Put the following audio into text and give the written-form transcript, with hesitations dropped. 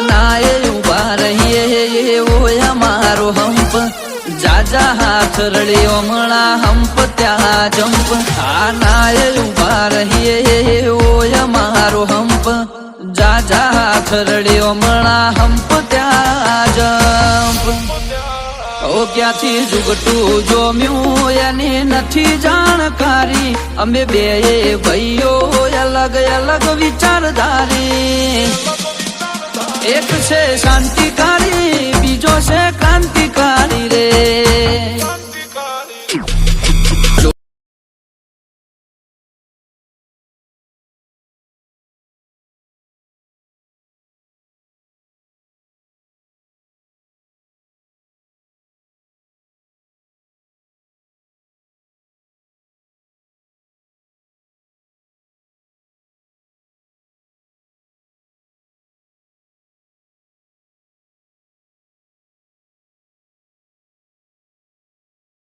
નાય ઉભા રહીએ ઓય મારો હંપ જાજા હાથ રળ્યો મળા હંપ ત્યાં જંપ આ નાય ઉભા રહીએ ઓય મારો હંપ જાજા હાથ રળ્યો મળા હંપ ત્યાં જંપ ઓ ક્યાંથી જુગટું જોમ્યું એની નથી જાણકારી અમે બે ભાઈઓ અલગ અલગ વિચારધારી એક છે શાંતિકારી બીજો છે ક્રાંતિ